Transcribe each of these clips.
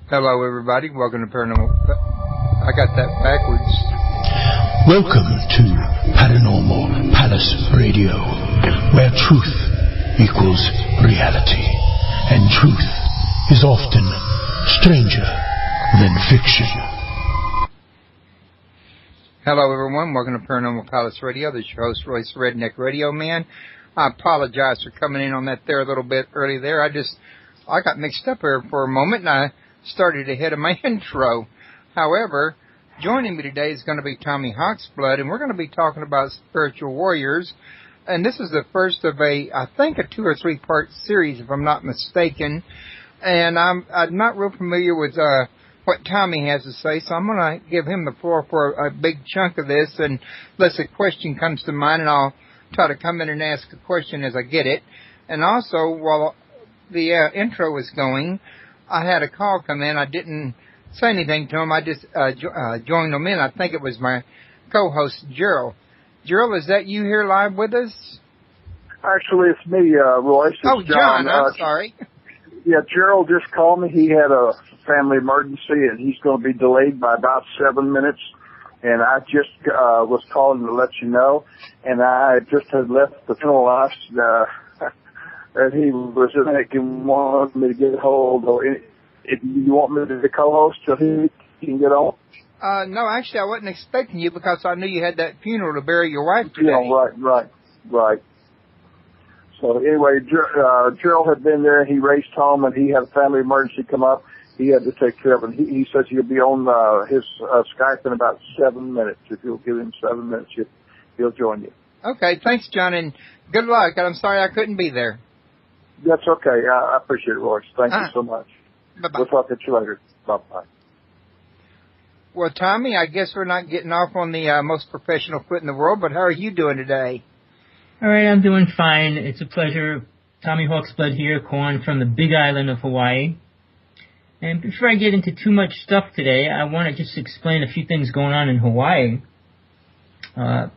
Hello, everybody. Welcome to Paranormal. I got that backwards. Welcome to Paranormal Palace Radio, where truth equals reality, and truth is often stranger than fiction. Hello, everyone. Welcome to Paranormal Palace Radio. This is your host, Royce Redneck Radio Man. I apologize for coming in on that there a little bit early there. I got mixed up here for a moment, and I started ahead of my intro. However, joining me today is going to be Tommy Hawksblood, and we're going to be talking about spiritual warriors. And this is the first of I think, a 2 or 3 part series, if I'm not mistaken. And I'm not real familiar with what Tommy has to say, so I'm going to give him the floor for a big chunk of this. And unless a question comes to mind, and I'll try to come in and ask a question as I get it. And also, while the intro was going, I had a call come in. I didn't say anything to him. I just joined him in. I think it was my co-host, Gerald. Gerald, is that you here live with us? Actually, it's me, Royce. It's John. I'm sorry. Yeah, Gerald just called me. He had a family emergency, and he's going to be delayed by about 7 minutes. And I just was calling to let you know. And I just had left the funeral house. And he was just wanting me to get a hold of. If you want me to co-host till he can get on? No, actually, I wasn't expecting you because I knew you had that funeral to bury your wife today. Yeah, right. So anyway, Gerald had been there. He raced home, and he had a family emergency come up. He had to take care of it. He says he'll be on his Skype in about 7 minutes. If you'll give him 7 minutes, he'll join you. Okay, thanks, John, and good luck. And I'm sorry I couldn't be there. That's okay. I appreciate it, Royce. Thank you so much. Bye-bye. We'll talk to you later. Bye-bye. Well, Tommy, I guess we're not getting off on the most professional foot in the world, but how are you doing today? All right, I'm doing fine. It's a pleasure. Tommy Hawksblood here, calling from the big island of Hawaii. And before I get into too much stuff today, I want to just explain a few things going on in Hawaii.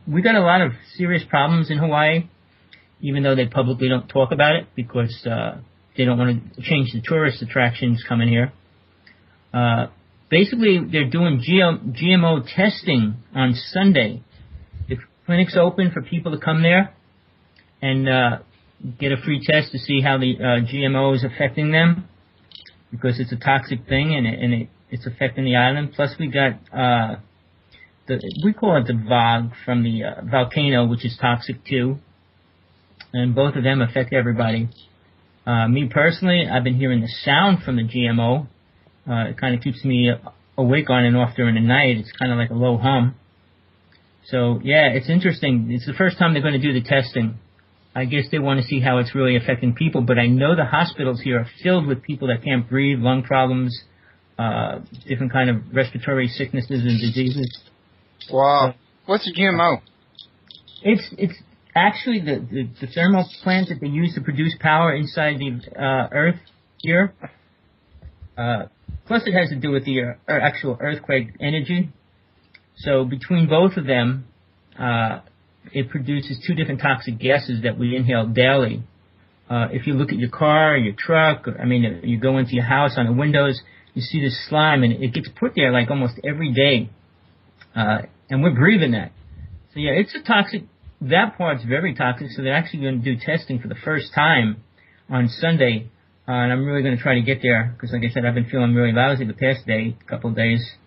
We got a lot of serious problems in Hawaii, even though they publicly don't talk about it because they don't want to change the tourist attractions coming here. Basically, they're doing GMO testing on Sunday. The clinic's open for people to come there and get a free test to see how the GMO is affecting them, because it's a toxic thing and it's affecting the island. Plus, we got we call it the VOG from the volcano, which is toxic too, and both of them affect everybody. Me personally, I've been hearing the sound from the GMO. It kind of keeps me awake on and off during the night. It's kind of like a low hum. So, yeah, it's interesting. It's the first time they're going to do the testing. I guess they want to see how it's really affecting people, but I know the hospitals here are filled with people that can't breathe, lung problems, different kind of respiratory sicknesses and diseases. Wow. What's a GMO? It's actually the thermal plant that they use to produce power inside the Earth here. Plus, it has to do with the actual earthquake energy. So between both of them, it produces 2 different toxic gases that we inhale daily. If you look at your car or your truck, you go into your house on the windows, you see this slime, and it gets put there like almost every day. And we're breathing that. So, yeah, it's a toxic. That part's very toxic, so they're actually going to do testing for the first time on Sunday. And I'm really going to try to get there because, like I said, I've been feeling really lousy the past couple of days.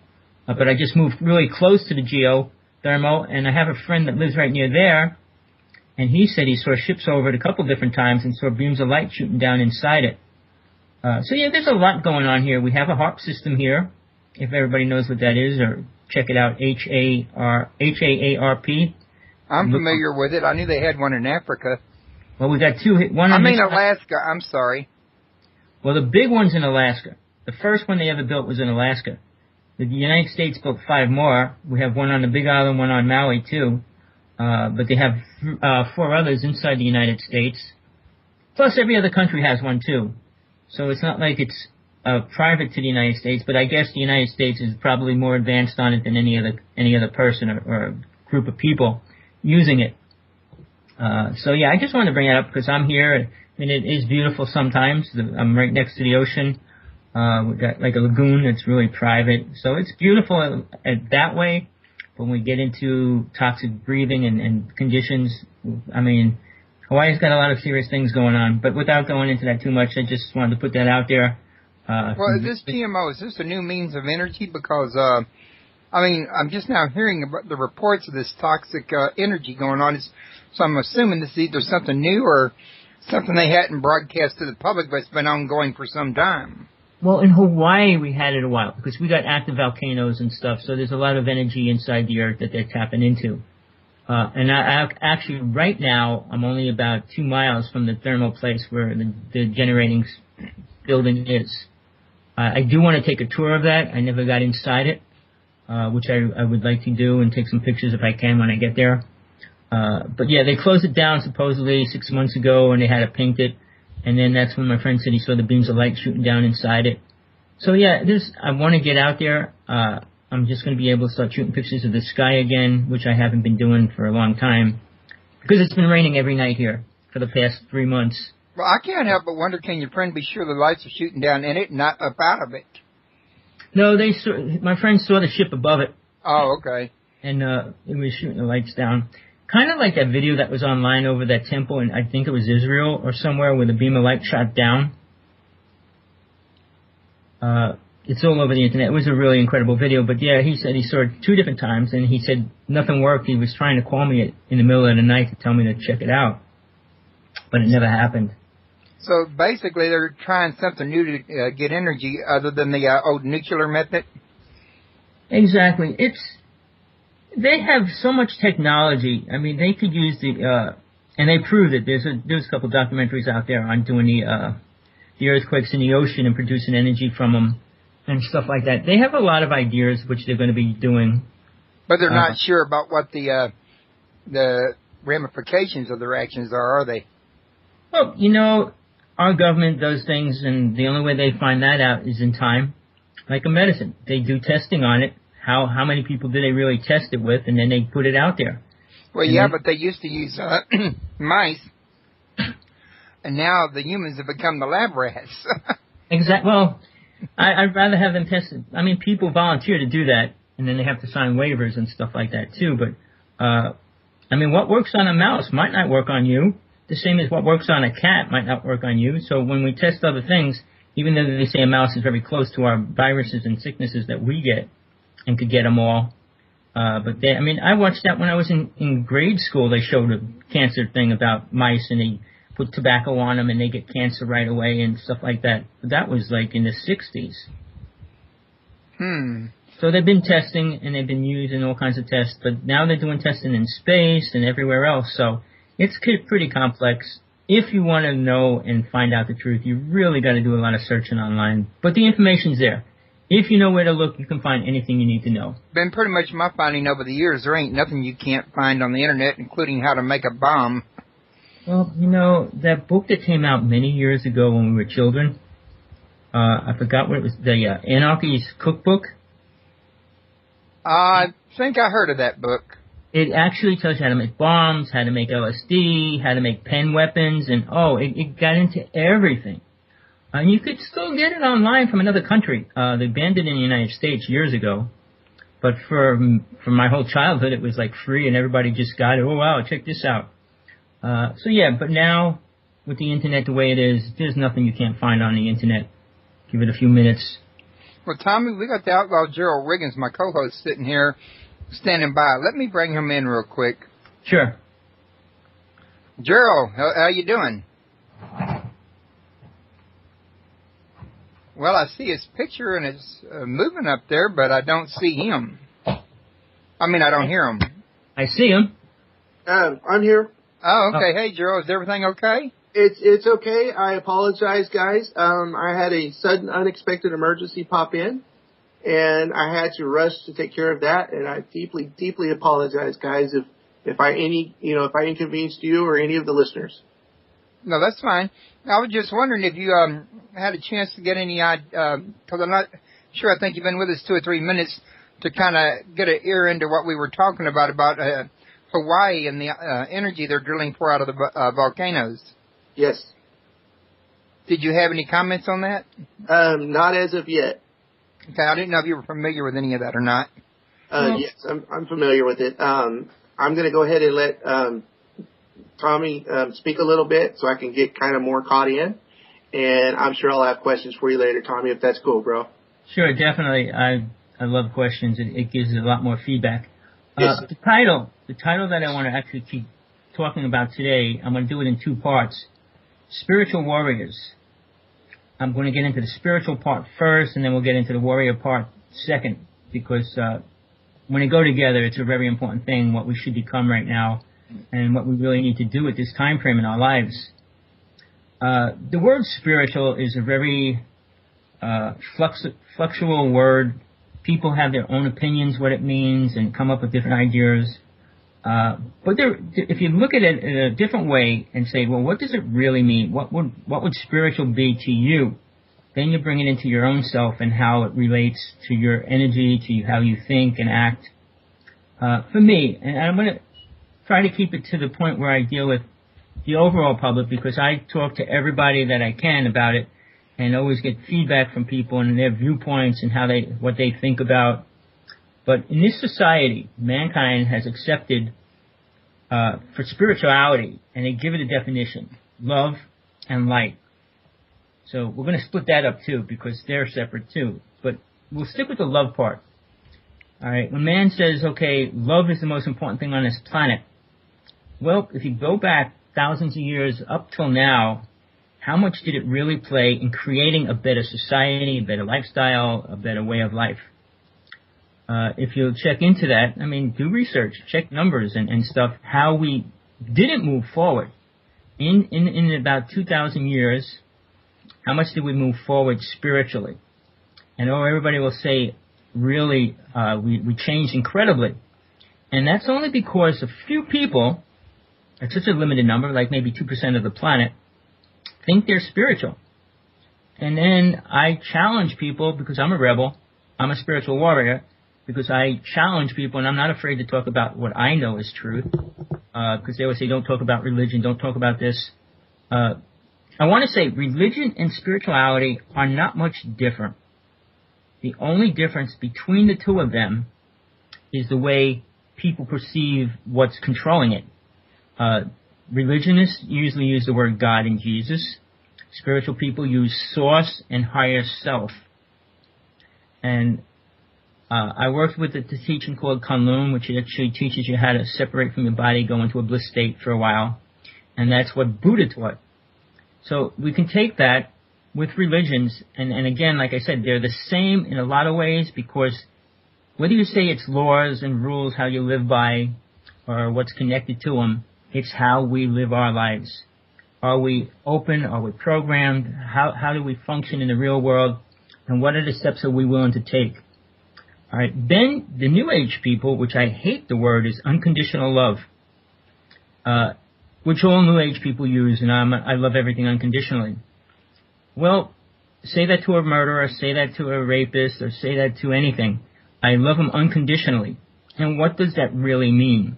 But I just moved really close to the geothermal, and I have a friend that lives right near there, and he said he saw ships over it a couple different times and saw beams of light shooting down inside it. So, yeah, there's a lot going on here. We have a HAARP system here, if everybody knows what that is, or check it out, HAARP. I'm familiar with it. I knew they had one in Africa. Well, we got 2. Alaska. I'm sorry. Well, the big one's in Alaska. The first one they ever built was in Alaska. The United States built 5 more. We have one on the Big Island, one on Maui, too. But they have 4 others inside the United States. Plus, every other country has one, too. So it's not like it's private to the United States, but I guess the United States is probably more advanced on it than any other person or group of people using it. So, yeah, I just wanted to bring it up because I'm here. And it is beautiful sometimes. I'm right next to the ocean. We got like a lagoon that's really private. So it's beautiful that way. But when we get into toxic breathing and conditions, I mean, Hawaii's got a lot of serious things going on. But without going into that too much, I just wanted to put that out there. Well, is this GMO, is this a new means of energy? Because, I mean, I'm just now hearing about the reports of this toxic energy going on. So I'm assuming this is either something new or something they hadn't broadcast to the public, but it's been ongoing for some time. Well, in Hawaii, we had it a while because we got active volcanoes and stuff. So there's a lot of energy inside the earth that they're tapping into. And I actually, right now, I'm only about 2 miles from the thermal place where the generating building is. I do want to take a tour of that. I never got inside it, which I would like to do and take some pictures if I can when I get there. But yeah, they closed it down supposedly 6 months ago, and they had to paint it. And then that's when my friend said he saw the beams of light shooting down inside it. So yeah, I want to get out there. I'm just going to be able to start shooting pictures of the sky again, which I haven't been doing for a long time, because it's been raining every night here for the past 3 months. Well, I can't help but wonder, can your friend be sure the lights are shooting down in it, not up out of it? No, my friend saw the ship above it. Oh, okay. And it was shooting the lights down. Kind of like that video that was online over that temple, and I think it was Israel or somewhere, where the beam of light shot down. It's all over the internet. It was a really incredible video. But yeah, he said he saw it 2 different times, and he said nothing worked. He was trying to call me in the middle of the night to tell me to check it out, but it never happened. So basically, they're trying something new to get energy other than the old nuclear method? Exactly. They have so much technology. I mean, they could use and they proved it. There's a couple documentaries out there on doing the earthquakes in the ocean and producing energy from them and stuff like that. They have a lot of ideas which they're going to be doing. But they're not sure about what the ramifications of their actions are they? Well, you know, our government does things, and the only way they find that out is in time. Like a medicine. They do testing on it. How many people do they really test it with, and then they put it out there? Well, yeah, but they used to use mice, and now the humans have become the lab rats. Exactly. Well, I'd rather have them tested. I mean, people volunteer to do that, and then they have to sign waivers and stuff like that, too. But, I mean, what works on a mouse might not work on you. The same as what works on a cat might not work on you. So when we test other things, even though they say a mouse is very close to our viruses and sicknesses that we get, and could get them all. But I mean, I watched that when I was in grade school. They showed a cancer thing about mice, and they put tobacco on them, and they get cancer right away and stuff like that. But that was like in the 60s. So they've been testing, and they've been using all kinds of tests, but now they're doing testing in space and everywhere else. So it's pretty complex. If you want to know and find out the truth, you really got to do a lot of searching online. But the information's there. If you know where to look, you can find anything you need to know. Been pretty much my finding over the years. There ain't nothing you can't find on the internet, including how to make a bomb. Well, you know, that book that came out many years ago when we were children, I forgot what it was, the Anarchy's Cookbook. I think I heard of that book. It actually tells you how to make bombs, how to make LSD, how to make pen weapons, and it got into everything. And you could still get it online from another country. They banned it in the United States years ago. But for my whole childhood, it was like free, and everybody just got it. Oh, wow, check this out. So yeah, but now, with the internet the way it is, there's nothing you can't find on the internet. Give it a few minutes. Well, Tommy, we got the outlaw Gerald Riggins, my co-host, sitting here, standing by. Let me bring him in real quick. Sure. Gerald, how you doing? Well, I see his picture, and it's moving up there, but I don't see him. I mean, I don't hear him. I see him. I'm here. Oh, okay. Hey, Gerald, is everything okay? It's okay. I apologize, guys. I had a sudden, unexpected emergency pop in, and I had to rush to take care of that. And I deeply, deeply apologize, guys, if I inconvenienced you or any of the listeners. No, that's fine. I was just wondering if you had a chance to get any, because I'm not sure. I think you've been with us 2 or 3 minutes to kind of get an ear into what we were talking about Hawaii and the energy they're drilling for out of the volcanoes. Yes. Did you have any comments on that? Not as of yet. Okay, I didn't know if you were familiar with any of that or not. Yes, I'm familiar with it. I'm going to go ahead and let Tommy speak a little bit so I can get kind of more caught in. And I'm sure I'll have questions for you later, Tommy, if that's cool, bro. Sure, definitely. I love questions. It gives it a lot more feedback. Yes. The title that I want to actually keep talking about today, I'm going to do it in two parts. Spiritual warriors. I'm going to get into the spiritual part first, and then we'll get into the warrior part second, because when they go together, it's a very important thing, what we should become right now and what we really need to do at this time frame in our lives. The word spiritual is a very fluctual word. People have their own opinions what it means and come up with different ideas. But if you look at it in a different way and say, well, what does it really mean? What would spiritual be to you? Then you bring it into your own self and how it relates to your energy, to how you think and act. For me, and I'm going to try to keep it to the point where I deal with the overall public, because I talk to everybody that I can about it and always get feedback from people and their viewpoints and what they think about. But in this society, mankind has accepted for spirituality, and they give it a definition: love and light. So we're going to split that up too, because they're separate too. But we'll stick with the love part. All right. When man says, okay, love is the most important thing on this planet. Well, if you go back thousands of years up till now, how much did it really play in creating a better society, a better lifestyle, a better way of life? If you'll check into that, I mean, do research, check numbers and stuff, how we didn't move forward. In about 2,000 years, how much did we move forward spiritually? And everybody will say, really, we changed incredibly. And that's only because a few people, it's such a limited number, like maybe 2% of the planet, think they're spiritual. And then I challenge people, because I'm a rebel, I'm a spiritual warrior, because I challenge people, and I'm not afraid to talk about what I know is truth, because they always say, don't talk about religion, don't talk about this. I want to say religion and spirituality are not much different. The only difference between the two of them is the way people perceive what's controlling it. Religionists usually use the word God and Jesus. Spiritual people use source and higher self. And I worked with the teaching called Kunlun, which actually teaches you how to separate from your body, go into a bliss state for a while. And that's what Buddha taught. So we can take that with religions, and again, like I said, they're the same in a lot of ways, because whether you say it's laws and rules, how you live by, or what's connected to them, it's how we live our lives. Are we open? Are we programmed? How do we function in the real world? And what are the steps are we willing to take? All right. Then the New Age people, which I hate the word, is unconditional love, which all New Age people use, and I love everything unconditionally. Well, say that to a murderer, say that to a rapist, or say that to anything. I love them unconditionally. And what does that really mean?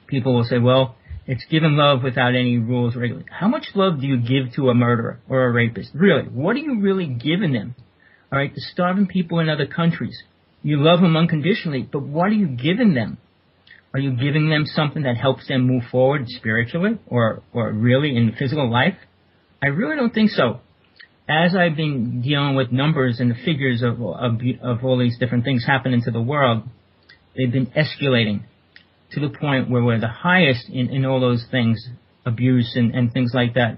People will say, well, it's giving love without any rules or regulations. How much love do you give to a murderer or a rapist? Really, what are you really giving them? All right, the starving people in other countries. You love them unconditionally, but what are you giving them? Are you giving them something that helps them move forward spiritually or really in physical life? I really don't think so. As I've been dealing with numbers and the figures of all these different things happening to the world, they've been escalating to the point where we're the highest in all those things, abuse and things like that,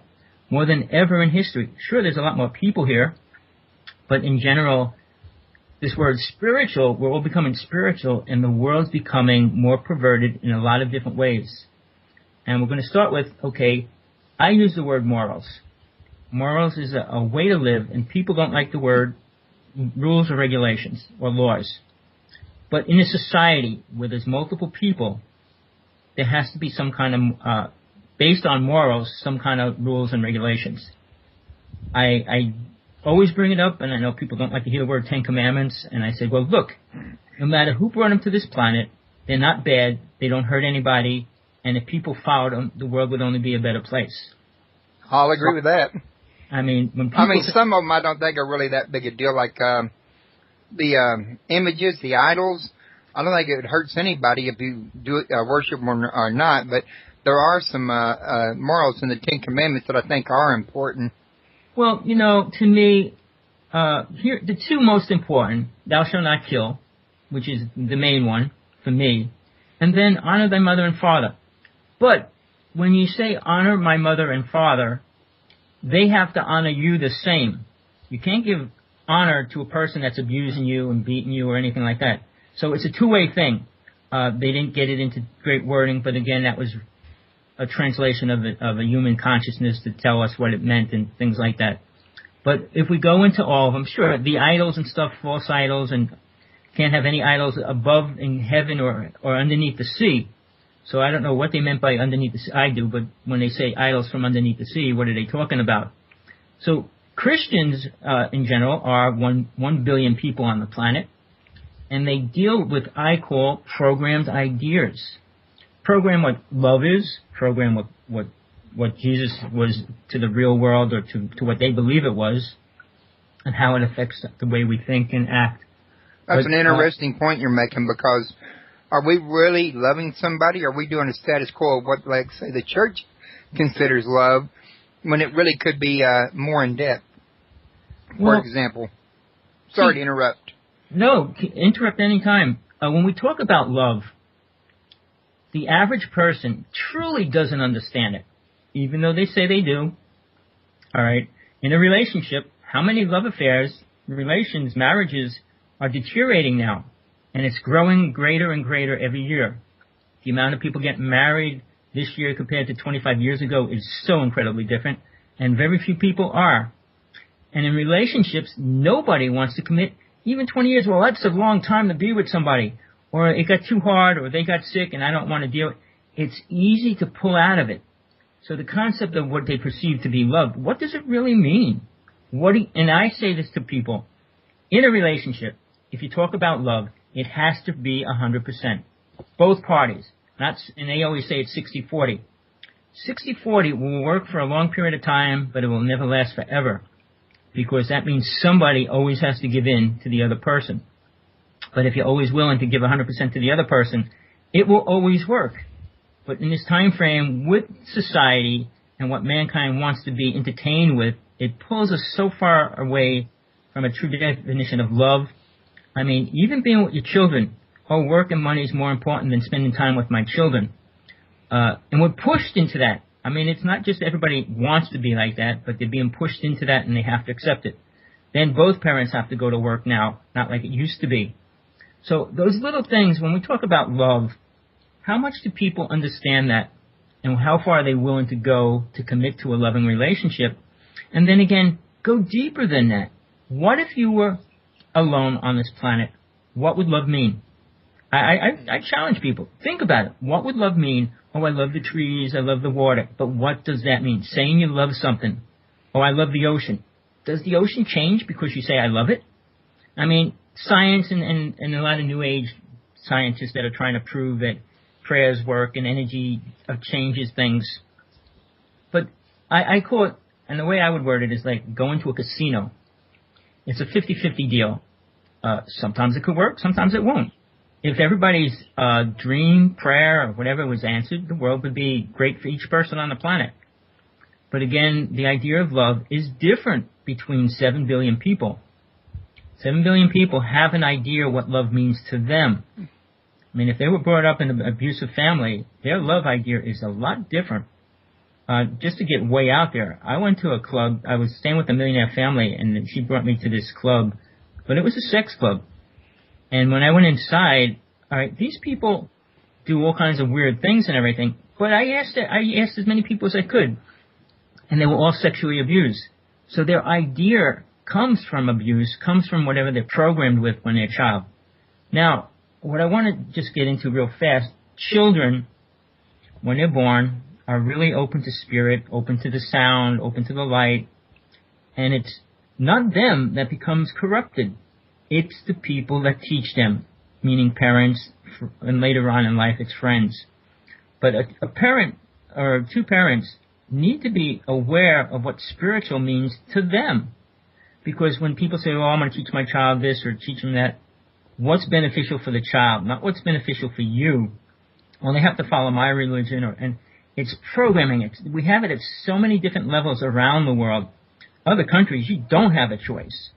more than ever in history. Sure, there's a lot more people here, but in general, this word spiritual, we're all becoming spiritual, and the world's becoming more perverted in a lot of different ways. And we're going to start with, okay, I use the word morals. Morals is a way to live, and people don't like the word rules or regulations or laws. But in a society where there's multiple people, there has to be some kind of, based on morals, some kind of rules and regulations. I always bring it up, and I know people don't like to hear the word 10 Commandments, and I say, well, look, no matter who brought them to this planet, they're not bad, they don't hurt anybody, and if people followed them, the world would only be a better place. I'll agree with that. I mean, when people some of them I don't think are really that big a deal, like the images, the idols. I don't think it hurts anybody if you do worship them or not, but there are some morals in the Ten Commandments that I think are important. Well, you know, to me, here the two most important: "Thou shalt not kill," which is the main one for me, and then "Honor thy mother and father." But when you say "honor my mother and father," they have to honor you the same. You can't give honor to a person that's abusing you and beating you or anything like that. So it's a two-way thing. They didn't get it into great wording, but again, that was a translation of a human consciousness to tell us what it meant and things like that. But if we go into all of them, sure, the idols and stuff, false idols, and can't have any idols above in heaven or underneath the sea. So I don't know what they meant by underneath the sea. I do, but when they say idols from underneath the sea, what are they talking about? So Christians, in general, are 1 billion people on the planet, and they deal with, I call, programmed ideas. Program what love is, program what Jesus was to the real world or to what they believe it was, and how it affects the way we think and act. That's an interesting point you're making, because are we really loving somebody? Are we doing a status quo of what, like, say, the church considers love, when it really could be more in depth? For example. Sorry to interrupt. No, interrupt any time. When we talk about love, the average person truly doesn't understand it, even though they say they do. All right. In a relationship, how many love affairs, relations, marriages are deteriorating now? And it's growing greater and greater every year. The amount of people getting married this year compared to 25 years ago is so incredibly different, and very few people are. And in relationships, nobody wants to commit even 20 years. Well, that's a long time to be with somebody. Or it got too hard, or they got sick and I don't want to deal with it. It's easy to pull out of it. So the concept of what they perceive to be love, what does it really mean? And I say this to people. In a relationship, if you talk about love, it has to be 100%. Both parties. And they always say it's 60-40. 60-40 will work for a long period of time, but it will never last forever. Because that means somebody always has to give in to the other person. But if you're always willing to give 100% to the other person, it will always work. But in this time frame, with society and what mankind wants to be entertained with, it pulls us so far away from a true definition of love. I mean, even being with your children, work and money is more important than spending time with my children. And we're pushed into that. I mean, it's not just everybody wants to be like that, but they're being pushed into that and they have to accept it. Then both parents have to go to work now, not like it used to be. So those little things, when we talk about love, how much do people understand that? And how far are they willing to go to commit to a loving relationship? And then again, go deeper than that. What if you were alone on this planet? What would love mean? I challenge people. Think about it. What would love mean? Oh, I love the trees, I love the water. But what does that mean? Saying you love something. Oh, I love the ocean. Does the ocean change because you say I love it? I mean, science and a lot of new age scientists that are trying to prove that prayers work and energy changes things. But I call it, and the way I would word it is like going to a casino. It's a 50-50 deal. Sometimes it could work, sometimes it won't. If everybody's dream, prayer, or whatever was answered, the world would be great for each person on the planet. But again, the idea of love is different between 7 billion people. 7 billion people have an idea what love means to them. I mean, if they were brought up in an abusive family, their love idea is a lot different. Just to get way out there, I went to a club. I was staying with a millionaire family, and she brought me to this club. But it was a sex club. And when I went inside, all right, these people do all kinds of weird things and everything. But I asked as many people as I could, and they were all sexually abused. So their idea comes from abuse, comes from whatever they're programmed with when they're a child. Now, what I want to just get into real fast, children, when they're born, are really open to spirit, open to the sound, open to the light. And it's not them that becomes corrupted. It's the people that teach them, meaning parents, and later on in life it's friends. But a parent or two parents need to be aware of what spiritual means to them. Because when people say, oh, I'm going to teach my child this or teach them that, what's beneficial for the child, not what's beneficial for you. Well, they have to follow my religion, and it's programming. We have it at so many different levels around the world. Other countries, you don't have a choice.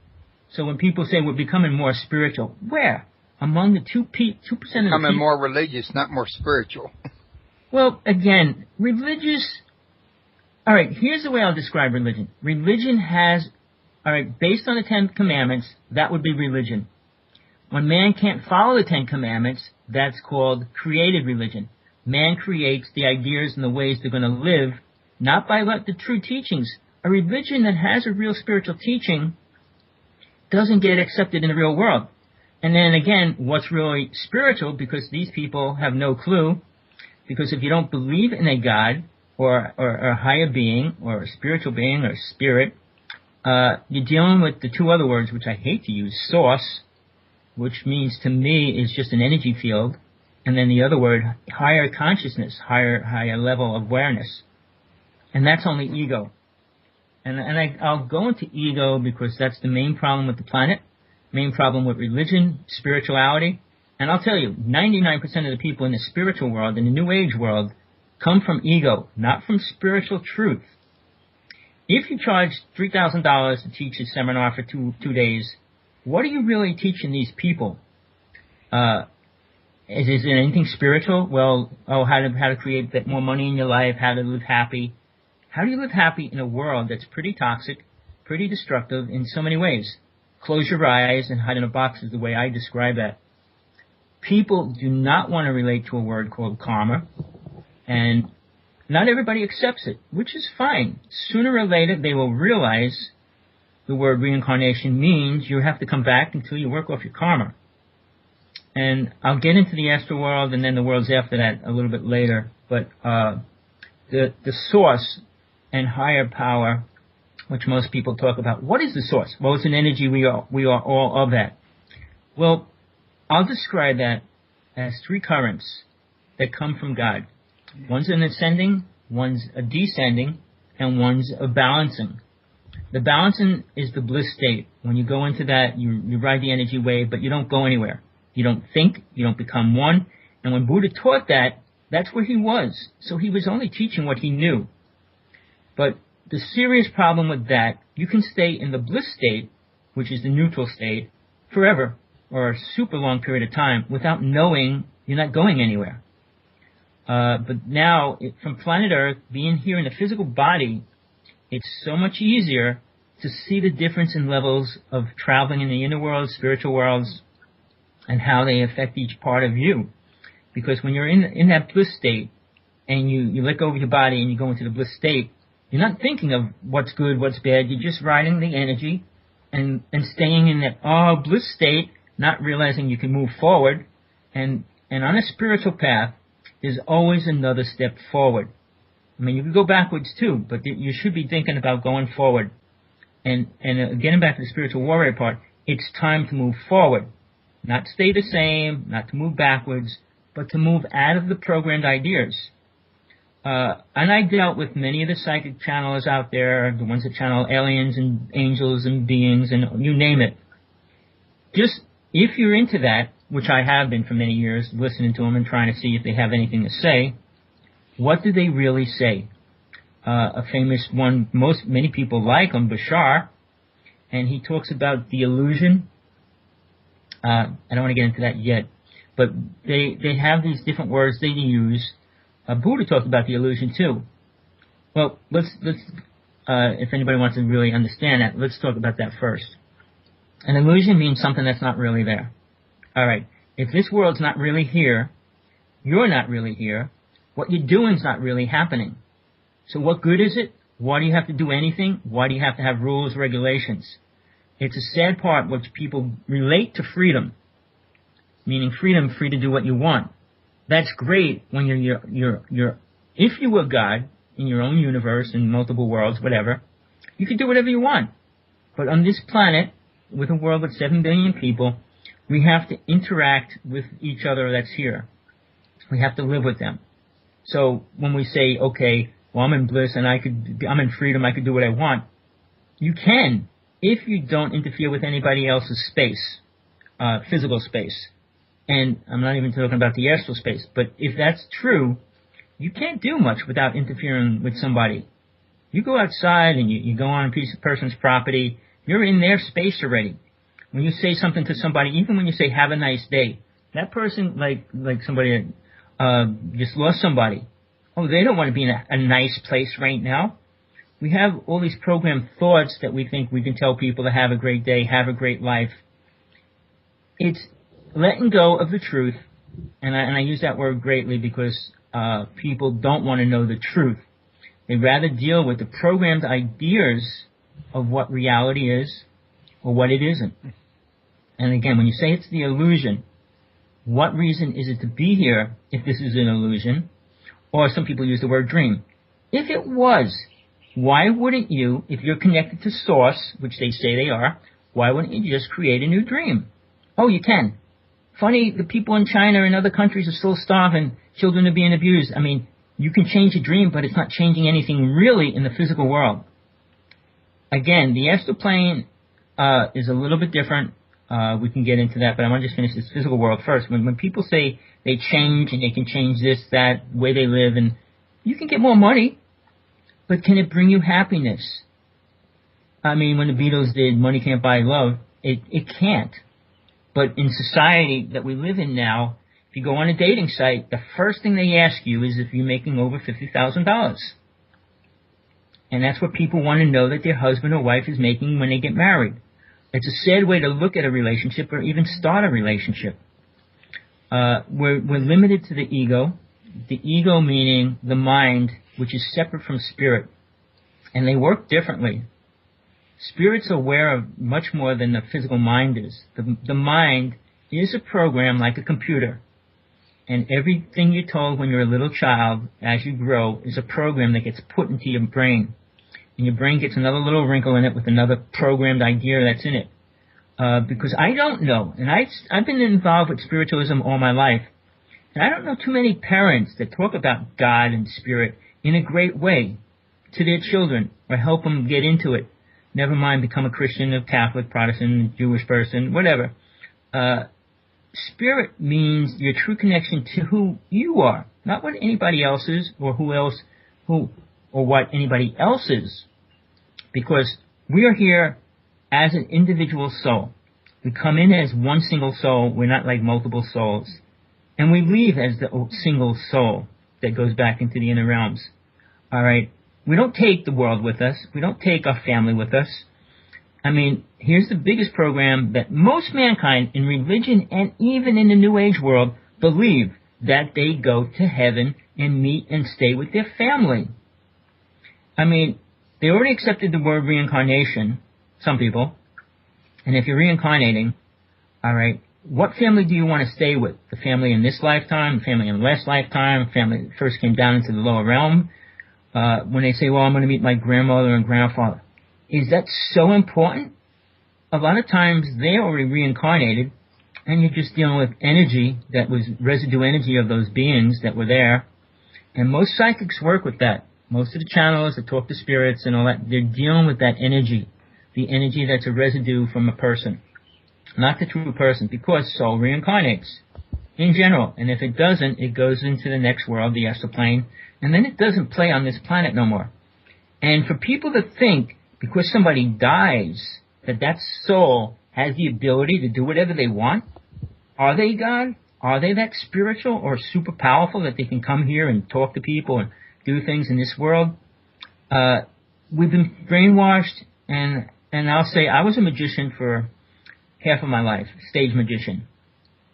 So when people say we're becoming more spiritual, where? Among the 2% of the people. Becoming more religious, not more spiritual. Well, again, religious. All right, here's the way I'll describe religion. Religion has, all right, based on the 10 Commandments, that would be religion. When man can't follow the 10 Commandments, that's called created religion. Man creates the ideas and the ways they're going to live, not by the true teachings. A religion that has a real spiritual teaching doesn't get accepted in the real world. And then again, what's really spiritual, because these people have no clue, because if you don't believe in a God or a higher being or a spiritual being or spirit, you're dealing with the two other words, which I hate to use, source, which means to me is just an energy field, and then the other word, higher consciousness, higher level of awareness. And that's only ego. And I'll go into ego because that's the main problem with the planet, main problem with religion, spirituality. And I'll tell you, 99% of the people in the spiritual world, in the New Age world, come from ego, not from spiritual truth. If you charge $3,000 to teach a seminar for two days, what are you really teaching these people? Is it anything spiritual? Well, how to create a bit more money in your life, how to live happy. How do you live happy in a world that's pretty toxic, pretty destructive in so many ways? Close your eyes and hide in a box is the way I describe that. People do not want to relate to a word called karma, and not everybody accepts it, which is fine. Sooner or later, they will realize the word reincarnation means you have to come back until you work off your karma. And I'll get into the astral world and then the worlds after that a little bit later, but the source and higher power, which most people talk about. What is the source? Well, it's an energy. We are all of that. Well, I'll describe that as three currents that come from God. One's an ascending, one's a descending, and one's a balancing. The balancing is the bliss state. When you go into that, you ride the energy wave, but you don't go anywhere. You don't think, you don't become one. And when Buddha taught that, that's where he was. So he was only teaching what he knew. But the serious problem with that, you can stay in the bliss state, which is the neutral state, forever, or a super long period of time, without knowing you're not going anywhere. But now, from planet Earth, being here in the physical body, it's so much easier to see the difference in levels of traveling in the inner world, spiritual worlds, and how they affect each part of you. Because when you're in that bliss state, and you let go of your body and you go into the bliss state, you're not thinking of what's good, what's bad. You're just riding the energy and staying in that bliss state, not realizing you can move forward. And on a spiritual path, there's always another step forward. I mean, you can go backwards too, but you should be thinking about going forward. And getting back to the spiritual warrior part, it's time to move forward. Not stay the same, not to move backwards, but to move out of the programmed ideas. And I dealt with many of the psychic channelers out there, the ones that channel aliens and angels and beings and you name it. Just, if you're into that, which I have been for many years, listening to them and trying to see if they have anything to say, what do they really say? A famous one, many people like him, Bashar, and he talks about the illusion. I don't want to get into that yet, but they have these different words they use. Buddha talked about the illusion too. Well, let's if anybody wants to really understand that, let's talk about that first. An illusion means something that's not really there. All right, if this world's not really here, you're not really here, what you're doing's not really happening. So what good is it? Why do you have to do anything? Why do you have to have rules, regulations? It's a sad part which people relate to freedom, meaning freedom, free to do what you want. That's great when you're if you were God in your own universe, in multiple worlds, whatever, you can do whatever you want. But on this planet, with a world with 7 billion people, we have to interact with each other that's here. We have to live with them. So when we say, okay, well, I'm in bliss and I'm in freedom, I could do what I want. You can, if you don't interfere with anybody else's space, physical space. And I'm not even talking about the astral space, but if that's true, you can't do much without interfering with somebody. You go outside and you go on a person's property, you're in their space already. When you say something to somebody, even when you say, have a nice day, that person, like somebody just lost somebody, oh, they don't want to be in a nice place right now. We have all these programmed thoughts that we think we can tell people to have a great day, have a great life. It's letting go of the truth, and I use that word greatly because people don't want to know the truth. They rather deal with the programmed ideas of what reality is or what it isn't. And again, when you say it's the illusion, what reason is it to be here if this is an illusion? Or some people use the word dream. If it was, why wouldn't you, if you're connected to Source, which they say they are, why wouldn't you just create a new dream? Oh, you can. Funny, the people in China and other countries are still starving, children are being abused. I mean, you can change a dream, but it's not changing anything really in the physical world. Again, the astral plane is a little bit different. We can get into that, but I want to just finish this physical world first. When people say they change and they can change this, that, way they live, and you can get more money, but can it bring you happiness? I mean, when the Beatles did Money Can't Buy Love, it can't. But in society that we live in now, if you go on a dating site, the first thing they ask you is if you're making over $50,000. And that's what people want to know that their husband or wife is making when they get married. It's a sad way to look at a relationship or even start a relationship. We're limited to the ego meaning the mind, which is separate from spirit. And they work differently. Spirit's aware of much more than the physical mind is. The mind is a program like a computer. And everything you're told when you're a little child, as you grow, is a program that gets put into your brain. And your brain gets another little wrinkle in it with another programmed idea that's in it. Because I don't know, and I've been involved with spiritualism all my life, and I don't know too many parents that talk about God and spirit in a great way to their children or help them get into it. Never mind become a Christian, a Catholic, Protestant, Jewish person, whatever. Spirit means your true connection to who you are, not what anybody else is or what anybody else is. Because we are here as an individual soul. We come in as one single soul. We're not like multiple souls. And we leave as the single soul that goes back into the inner realms. All right? We don't take the world with us. We don't take our family with us. I mean, here's the biggest program that most mankind in religion and even in the New Age world believe, that they go to heaven and meet and stay with their family. I mean, they already accepted the word reincarnation, some people. And if you're reincarnating, all right, what family do you want to stay with? The family in this lifetime, the family in the last lifetime, the family that first came down into the lower realm? When they say, well, I'm going to meet my grandmother and grandfather. Is that so important? A lot of times they're already reincarnated, and you're just dealing with energy that was residue energy of those beings that were there. And most psychics work with that. Most of the channels that talk to spirits and all that, they're dealing with that energy, the energy that's a residue from a person, not the true person, because soul reincarnates in general. And if it doesn't, it goes into the next world, the astral plane, and then it doesn't play on this planet no more. And for people to think, because somebody dies, that soul has the ability to do whatever they want, are they God? Are they that spiritual or super powerful that they can come here and talk to people and do things in this world? We've been brainwashed, and I'll say I was a magician for half of my life, stage magician.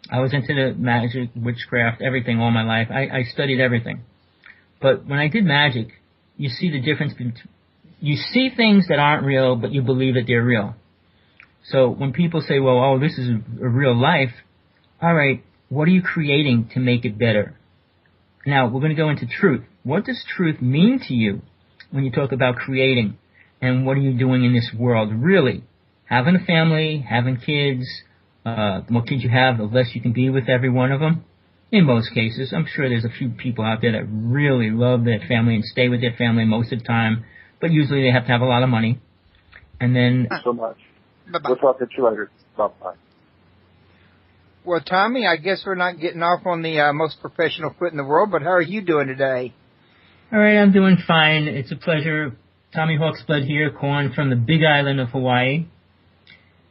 I was into the magic, witchcraft, everything all my life. I studied everything. But when I did magic, you see the difference between, you see things that aren't real, but you believe that they're real. So when people say, well, oh, this is a real life, all right, what are you creating to make it better? Now, we're going to go into truth. What does truth mean to you when you talk about creating? And what are you doing in this world, really? Having a family, having kids, the more kids you have, the less you can be with every one of them. In most cases. I'm sure there's a few people out there that really love their family and stay with their family most of the time, but usually they have to have a lot of money. And then... Thanks so much. Bye-bye. We'll talk to you later. Bye-bye. Well, Tommy, I guess we're not getting off on the most professional foot in the world, but how are you doing today? All right, I'm doing fine. It's a pleasure. Tommy Hawksblood here, calling from the big island of Hawaii.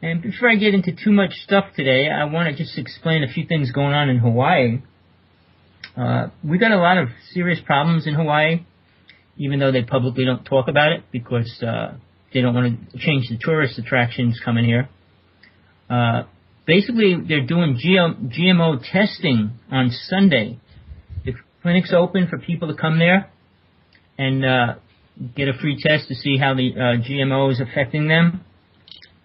And before I get into too much stuff today, I want to just explain a few things going on in Hawaii. We got a lot of serious problems in Hawaii, even though they publicly don't talk about it because they don't want to change the tourist attractions coming here. Basically, they're doing GMO testing on Sunday. The clinic's open for people to come there and get a free test to see how the GMO is affecting them,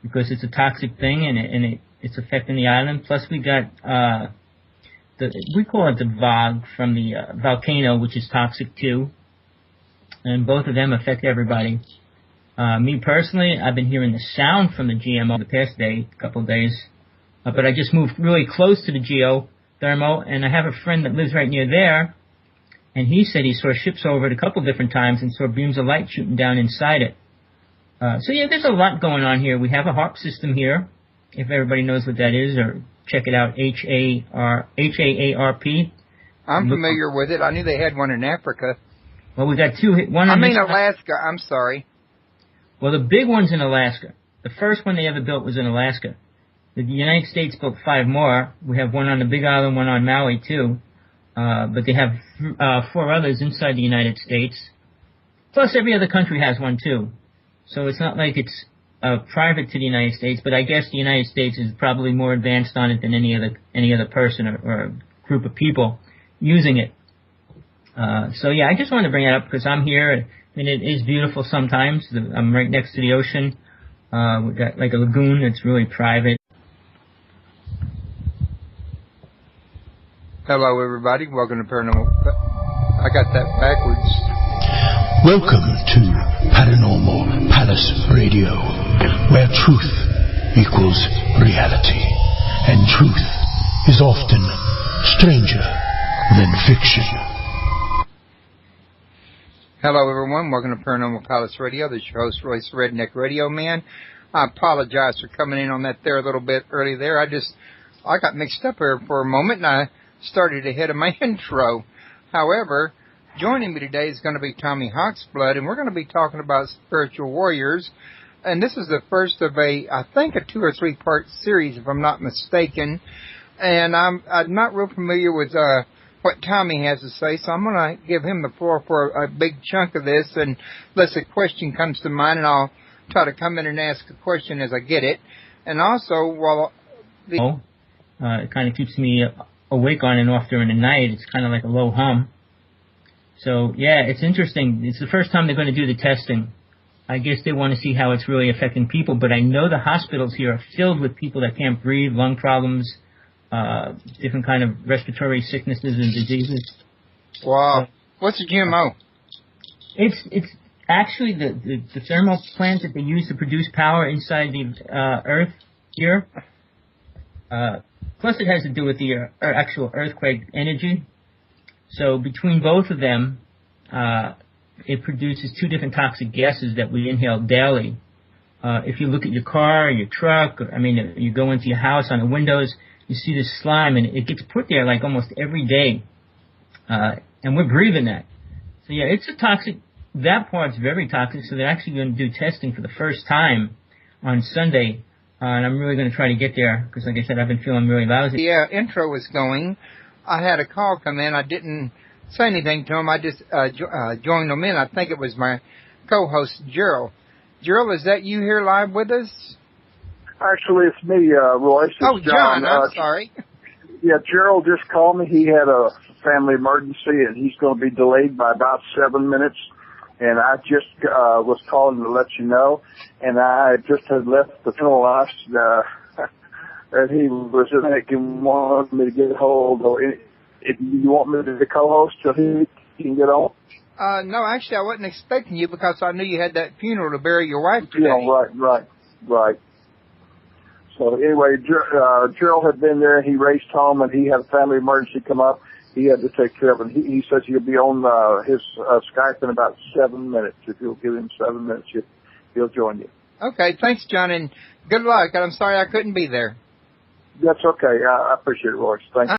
because it's a toxic thing and it's affecting the island. Plus, we got we call it the VOG from the volcano, which is toxic too, and both of them affect everybody. Me personally, I've been hearing the sound from the GMO the past couple of days. But I just moved really close to the geothermal, and I have a friend that lives right near there, and he said he saw ships over it a couple different times and saw beams of light shooting down inside it. So yeah, there's a lot going on here. We have a HAARP system here, if everybody knows what that is, or check it out, HAARP. I'm familiar with it. I knew they had one in Africa. Well, we got two. Alaska. I'm sorry. Well, the big one's in Alaska. The first one they ever built was in Alaska. The United States built 5 more. We have one on the Big Island, one on Maui, too. But they have 4 others inside the United States. Plus, every other country has one, too. So it's not like it's private to the United States, but I guess the United States is probably more advanced on it than any other person or group of people using it. So, yeah, I just wanted to bring it up because I'm here, and it is beautiful sometimes. I'm right next to the ocean. We've got like a lagoon that's really private. Hello, everybody. Welcome to Paranormal. I got that backwards. Welcome to Paranormal Palace Radio, where truth equals reality, and truth is often stranger than fiction. Hello, everyone. Welcome to Paranormal Palace Radio. This is your host, Royce Redneck Radio Man. I apologize for coming in on that there a little bit early there. I got mixed up here for a moment, and I started ahead of my intro. However, joining me today is going to be Tommy Hawksblood, and we're going to be talking about spiritual warriors. And this is the first of I think a 2 or 3 part series, if I'm not mistaken. And I'm not real familiar with what Tommy has to say, so I'm going to give him the floor for a big chunk of this. And unless a question comes to mind, and I'll try to come in and ask a question as I get it. And also, it kind of keeps me awake on and off during the night. It's kind of like a low hum. So, yeah, it's interesting. It's the first time they're going to do the testing. I guess they want to see how it's really affecting people, but I know the hospitals here are filled with people that can't breathe, lung problems, different kind of respiratory sicknesses and diseases. Wow. What's a GMO? It's actually the thermal plant that they use to produce power inside the Earth here. Plus, it has to do with the actual earthquake energy. So between both of them, it produces 2 different toxic gases that we inhale daily. If you look at your car or your truck, you go into your house on the windows, you see this slime, and it gets put there like almost every day. And we're breathing that. So, yeah, it's a toxic. That part's very toxic, so they're actually going to do testing for the first time on Sunday. And I'm really going to try to get there because, like I said, I've been feeling really lousy. The intro was going. I had a call come in. I didn't say anything to him. I just joined them in. I think it was my co-host, Gerald. Gerald, is that you here live with us? Actually, it's me, Royce. It's John. I'm sorry. Yeah, Gerald just called me. He had a family emergency, and he's going to be delayed by about 7 minutes. And I just was calling to let you know. And I just had left the funeral last that he was thinking wanted me to get a hold of. If you want me to co-host so he can get on? No, actually, I wasn't expecting you because I knew you had that funeral to bury your wife today. Yeah, right. So anyway, Gerald had been there. He raced home, and he had a family emergency come up. He had to take care of it. He says he'll be on his Skype in about 7 minutes. If you'll give him 7 minutes, he'll join you. Okay, thanks, John, and good luck. And I'm sorry I couldn't be there. That's okay. I appreciate it, Royce. Thank you.